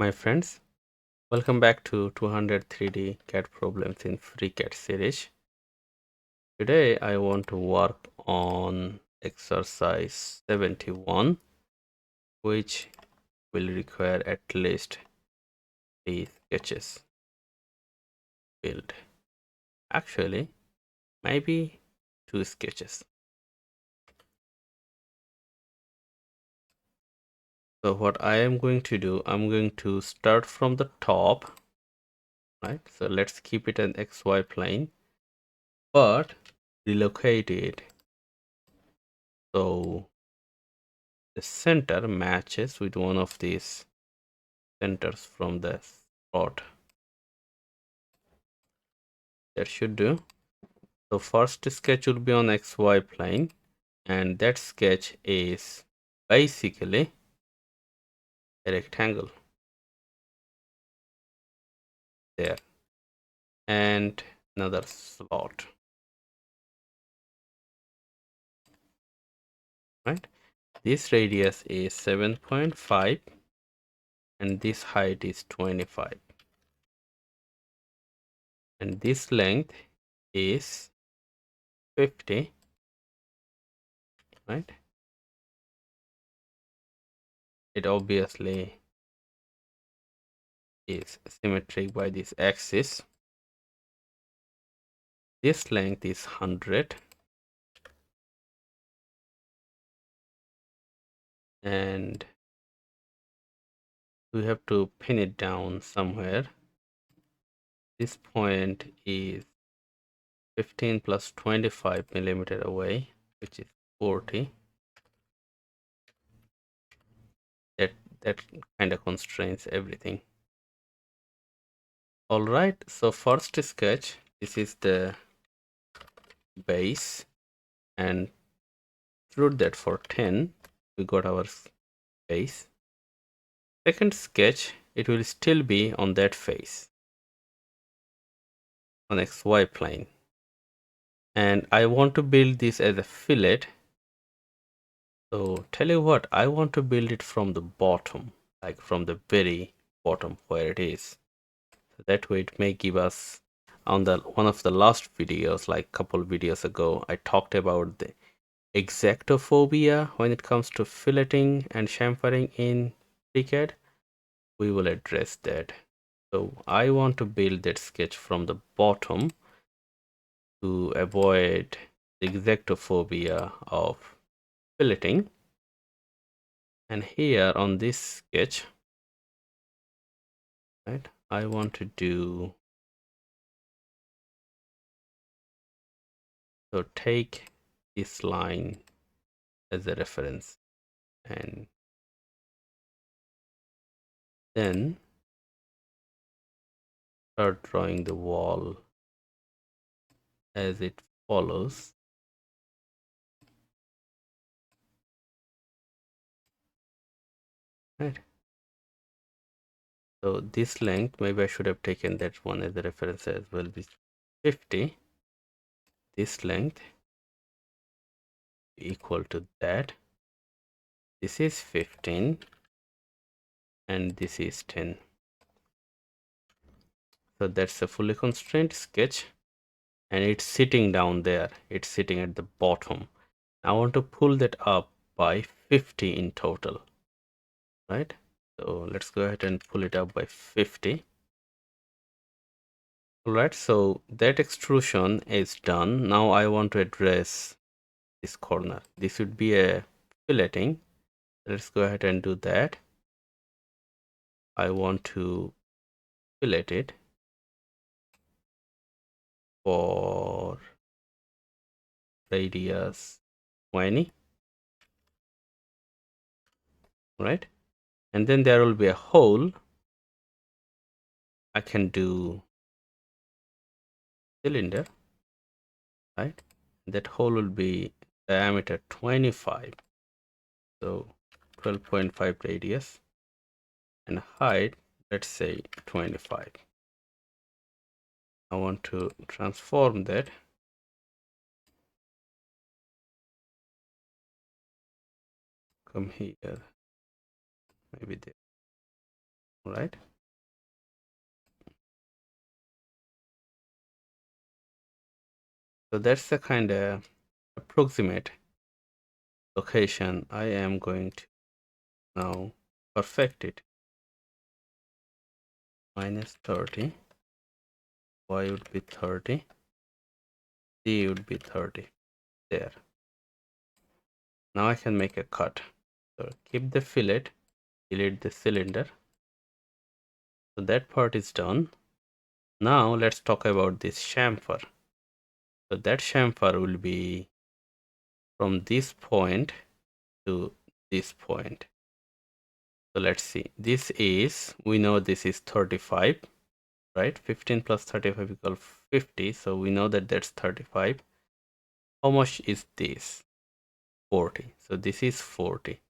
My friends, welcome back to 200 3D CAD problems in FreeCAD series. Today I want to work on exercise 71, which will require at least 3 sketches built. Actually, maybe 2 sketches. So what I am going to do, I'm going to start from the top, right? So let's keep it an XY plane, but relocate it so the center matches with one of these centers from the spot. That should do. So first sketch will be on XY plane, and that sketch is basically a rectangle there and another slot, right? This radius is 7.5 and this height is 25 and this length is 50, right? It obviously is symmetric by this axis. This length is 100 and we have to pin it down somewhere. This point is 15 plus 25 millimeter away, which is 40. That kind of constrains everything. All right, so first sketch, this is the base, and through that for 10 we got our base. Second sketch, it will still be on that face on XY plane, and I want to build this as a fillet. So tell you what, I want to build it from the bottom, like from the very bottom where it is. So that way it may give us, on the one of the last videos, like couple videos ago, I talked about the exactophobia when it comes to filleting and chamfering in FreeCAD. We will address that. So I want to build that sketch from the bottom to avoid the exactophobia of filleting. And here on this sketch, right, I want to do, so take this line as a reference and then start drawing the wall as it follows. Right. So this length, maybe I should have taken that one as a reference as well, which 50. This length equal to that. This is 15 and this is 10. So that's a fully constrained sketch and it's sitting down there. It's sitting at the bottom. I want to pull that up by 50 in total, right? So let's go ahead and pull it up by 50. Alright, so that extrusion is done. Now I want to address this corner. This would be a filleting. Let's go ahead and do that. I want to fillet it for radius 20, right? And then there will be a hole. I can do cylinder, right? That hole will be diameter 25, so 12.5 radius, and height, let's say 25. I want to transform that. Come here, maybe there. right? So that's the kind of approximate location. I am going to now perfect it. Minus 30, y would be 30, z would be 30. There. Now I can make a cut. So keep the fillet, delete the cylinder. So that part is done. Now let's talk about this chamfer. So that chamfer will be from this point to this point. So let's see. This is, we know this is 35, right? 15 plus 35 equals 50. So we know that that's 35. How much is this? 40. So this is 40.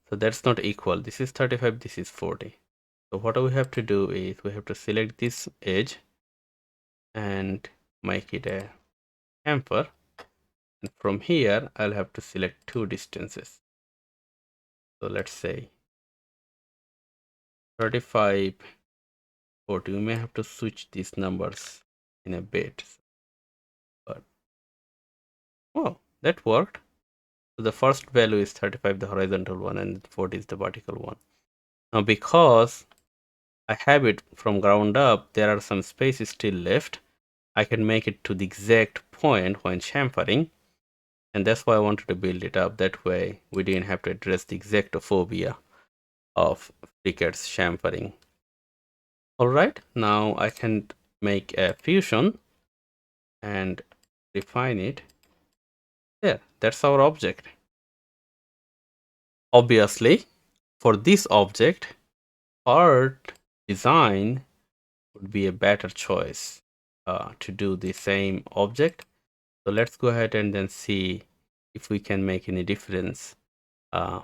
So that's not equal. This is 35, this is 40. So what we have to do is we have to select this edge and make it a chamfer. And from here, I'll have to select two distances. So let's say 35, 40. We may have to switch these numbers in a bit. But oh, that worked. So the first value is 35, the horizontal one, and 40 is the vertical one. Now because I have it from ground up, there are some spaces still left. I can make it to the exact point when chamfering, and that's why I wanted to build it up. That way we didn't have to address the exactophobia of FreeCAD's chamfering. Alright, now I can make a fusion and define it. There, that's our object. Obviously, for this object, part design would be a better choice to do the same object. So let's go ahead and then see if we can make any difference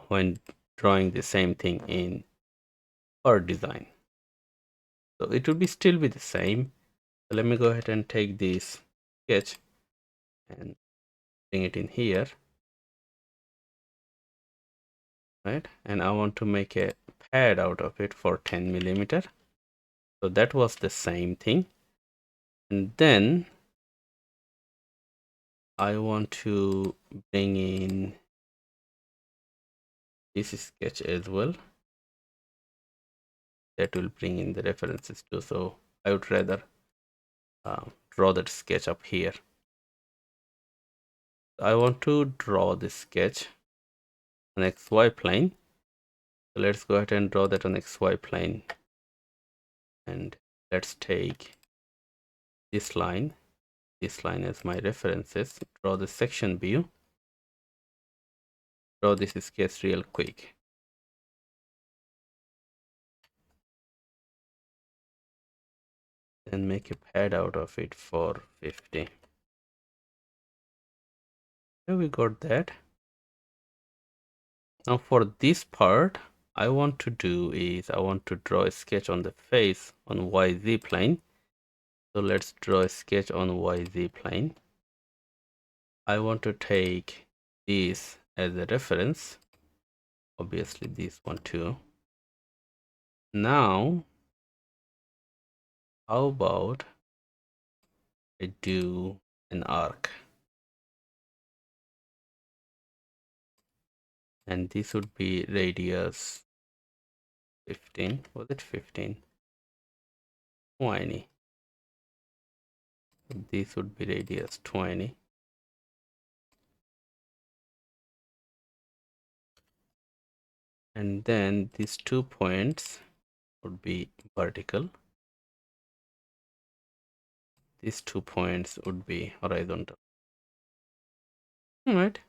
when drawing the same thing in part design. So it would be still be the same. So let me go ahead and take this sketch and bring it in here, right? And I want to make a pad out of it for 10 millimeter. So that was the same thing. And then I want to bring in this sketch as well. That will bring in the references too. So I would rather draw that sketch up here. I want to draw this sketch on XY plane. So let's go ahead and draw that on XY plane. And let's take this line as my references. Draw the section view. Draw this sketch real quick. And make a pad out of it for 50. Here we got that. Now for this part, I want to do is I want to draw a sketch on the face on YZ plane. So let's draw a sketch on YZ plane. I want to take this as a reference. Obviously this one too. Now, how about I do an arc? And this would be radius 15. Was it 15? 20. This would be radius 20. And then these 2 points would be vertical. These 2 points would be horizontal. All right.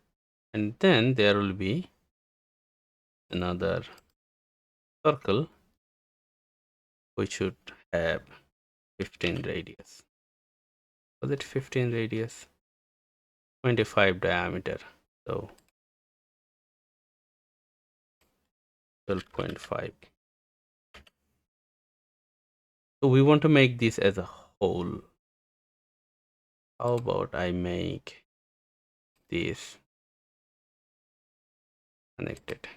And then there will be another circle which should have 15 radius. Was it 15 radius? 25 diameter. So 12.5. So we want to make this as a whole. How about I make this connected?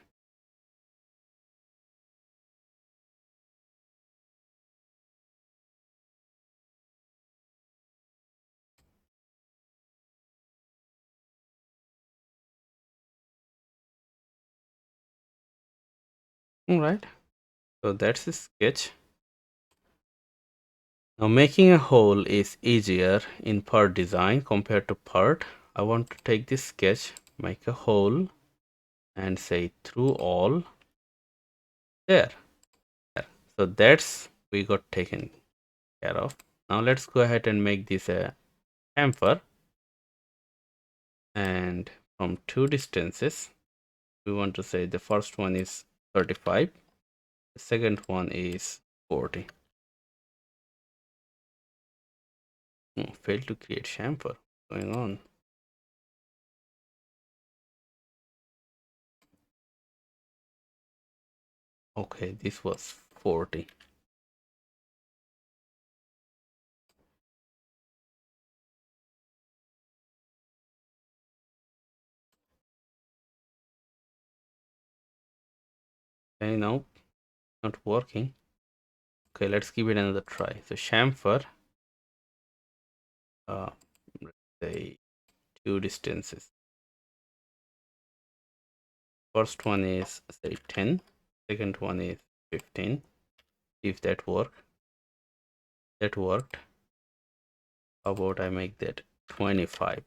All right, so that's the sketch. Now making a hole is easier in part design compared to part. I want to take this sketch, make a hole and say through all there. So that's we got taken care of. Now let's go ahead and make this a chamfer, and from two distances we want to say the first one is 35, the second one is 40. Failed to create chamfer. What's going on? Okay, this was 40. Okay, no, not working. Okay, let's give it another try. So chamfer, let's say two distances. First one is say 10, second one is 15. If that worked. That worked. How about I make that 25?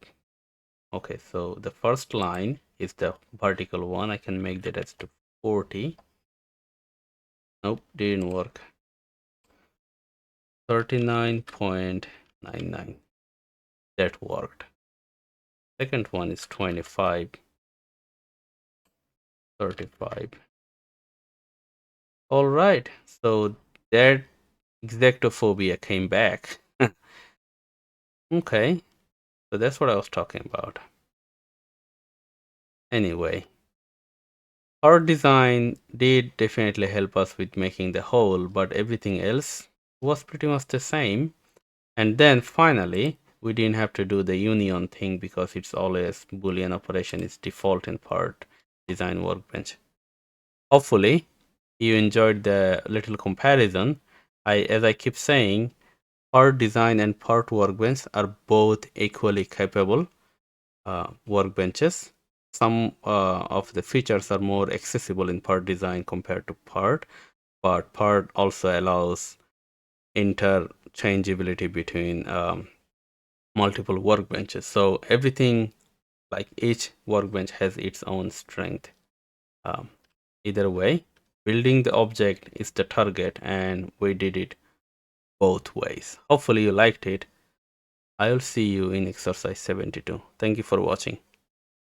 Okay, so the first line is the vertical one. I can make that as to 40. Nope, didn't work. 39.99. That worked. Second one is 25. 35. All right, so that exactophobia came back. Okay, so that's what I was talking about. Anyway, our design did definitely help us with making the whole, but everything else was pretty much the same. And then finally, we didn't have to do the union thing because it's always Boolean operation is default in part design workbench. Hopefully, you enjoyed the little comparison. As I keep saying, part design and part workbench are both equally capable workbenches. Some of the features are more accessible in part design compared to part, but part also allows interchangeability between multiple workbenches. So everything, like each workbench has its own strength. Um, Either way, building the object is the target, and we did it both ways. Hopefully you liked it. I will see you in exercise 72. Thank you for watching.